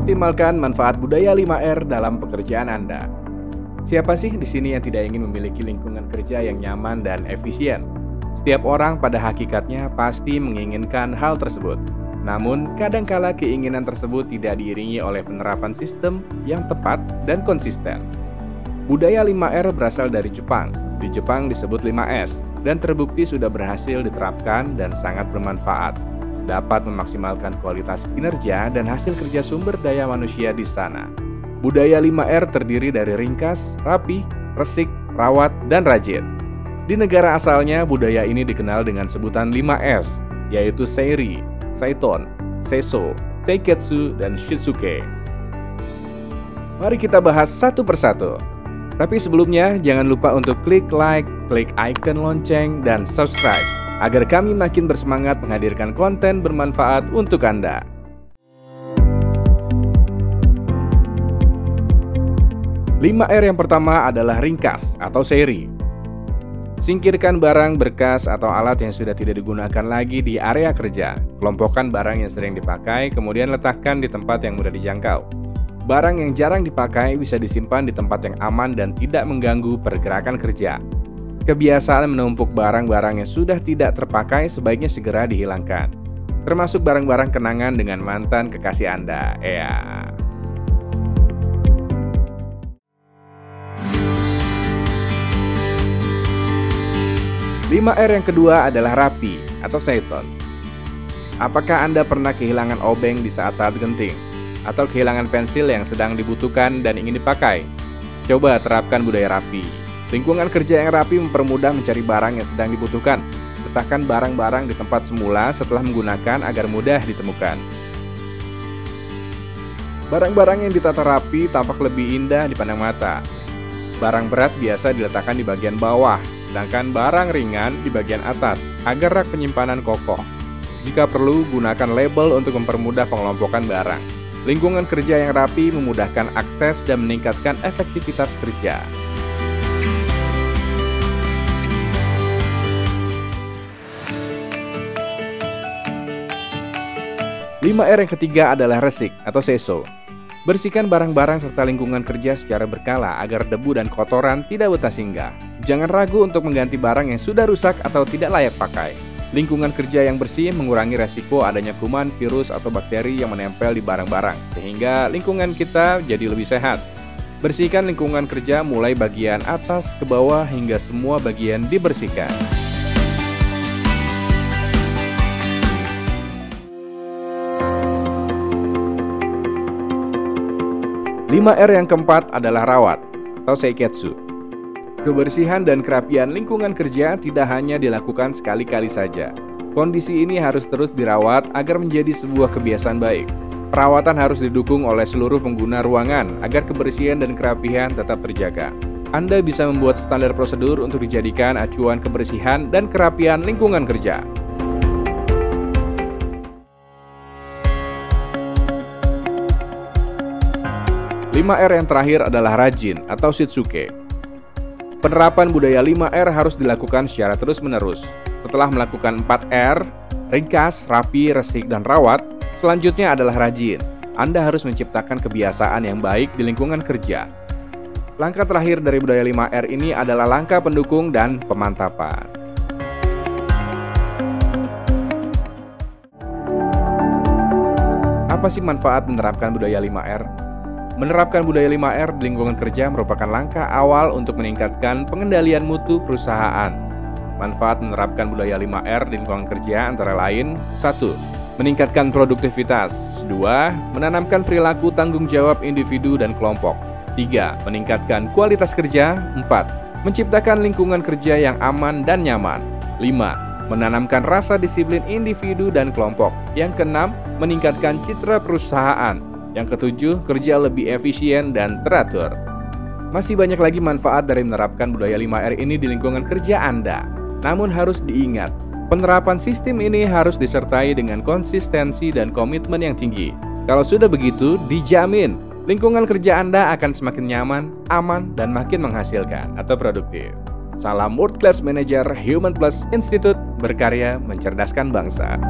Optimalkan manfaat budaya 5R dalam pekerjaan Anda. Siapa sih di sini yang tidak ingin memiliki lingkungan kerja yang nyaman dan efisien? Setiap orang pada hakikatnya pasti menginginkan hal tersebut. Namun, kadangkala keinginan tersebut tidak diiringi oleh penerapan sistem yang tepat dan konsisten. Budaya 5R berasal dari Jepang. Di Jepang disebut 5S dan terbukti sudah berhasil diterapkan dan sangat bermanfaat. Dapat memaksimalkan kualitas kinerja dan hasil kerja sumber daya manusia di sana. Budaya 5R terdiri dari ringkas, rapi, resik, rawat, dan rajin. Di negara asalnya, budaya ini dikenal dengan sebutan 5S, yaitu Seiri, Seiton, Seiso, Seiketsu, dan Shitsuke. Mari kita bahas satu persatu. Tapi sebelumnya, jangan lupa untuk klik like, klik icon lonceng, dan subscribe, agar kami makin bersemangat menghadirkan konten bermanfaat untuk Anda. 5R yang pertama adalah ringkas atau seri. Singkirkan barang, berkas, atau alat yang sudah tidak digunakan lagi di area kerja. Kelompokkan barang yang sering dipakai, kemudian letakkan di tempat yang mudah dijangkau. Barang yang jarang dipakai bisa disimpan di tempat yang aman dan tidak mengganggu pergerakan kerja. Kebiasaan menumpuk barang-barang yang sudah tidak terpakai sebaiknya segera dihilangkan, termasuk barang-barang kenangan dengan mantan kekasih Anda. 5R yang kedua adalah rapi atau Seiton. Apakah Anda pernah kehilangan obeng di saat-saat genting? Atau kehilangan pensil yang sedang dibutuhkan dan ingin dipakai? Coba terapkan budaya rapi. Lingkungan kerja yang rapi mempermudah mencari barang yang sedang dibutuhkan. Letakkan barang-barang di tempat semula setelah menggunakan agar mudah ditemukan. Barang-barang yang ditata rapi tampak lebih indah dipandang mata. Barang berat biasa diletakkan di bagian bawah, sedangkan barang ringan di bagian atas agar rak penyimpanan kokoh. Jika perlu, gunakan label untuk mempermudah pengelompokan barang. Lingkungan kerja yang rapi memudahkan akses dan meningkatkan efektivitas kerja. 5R yang ketiga adalah resik atau seiso. Bersihkan barang-barang serta lingkungan kerja secara berkala agar debu dan kotoran tidak betah singgah. Jangan ragu untuk mengganti barang yang sudah rusak atau tidak layak pakai. Lingkungan kerja yang bersih mengurangi resiko adanya kuman, virus, atau bakteri yang menempel di barang-barang, sehingga lingkungan kita jadi lebih sehat. Bersihkan lingkungan kerja mulai bagian atas ke bawah hingga semua bagian dibersihkan. 5R yang keempat adalah rawat atau seiketsu. Kebersihan dan kerapian lingkungan kerja tidak hanya dilakukan sekali-kali saja. Kondisi ini harus terus dirawat agar menjadi sebuah kebiasaan baik. Perawatan harus didukung oleh seluruh pengguna ruangan agar kebersihan dan kerapihan tetap terjaga. Anda bisa membuat standar prosedur untuk dijadikan acuan kebersihan dan kerapian lingkungan kerja. 5R yang terakhir adalah rajin atau shitsuke. Penerapan budaya 5R harus dilakukan secara terus-menerus. Setelah melakukan 4R, ringkas, rapi, resik, dan rawat, selanjutnya adalah rajin. Anda harus menciptakan kebiasaan yang baik di lingkungan kerja. Langkah terakhir dari budaya 5R ini adalah langkah pendukung dan pemantapan. Apa sih manfaat menerapkan budaya 5R? Menerapkan budaya 5R di lingkungan kerja merupakan langkah awal untuk meningkatkan pengendalian mutu perusahaan. Manfaat menerapkan budaya 5R di lingkungan kerja antara lain: 1. Meningkatkan produktivitas. 2. Menanamkan perilaku tanggung jawab individu dan kelompok. 3. Meningkatkan kualitas kerja. 4. Menciptakan lingkungan kerja yang aman dan nyaman. 5. Menanamkan rasa disiplin individu dan kelompok. Yang keenam, meningkatkan citra perusahaan. Yang ketujuh, kerja lebih efisien dan teratur. Masih banyak lagi manfaat dari menerapkan budaya 5R ini di lingkungan kerja Anda. Namun harus diingat, penerapan sistem ini harus disertai dengan konsistensi dan komitmen yang tinggi. Kalau sudah begitu, dijamin lingkungan kerja Anda akan semakin nyaman, aman, dan makin menghasilkan atau produktif. Salam World Class Manager Human Plus Institute, berkarya mencerdaskan bangsa.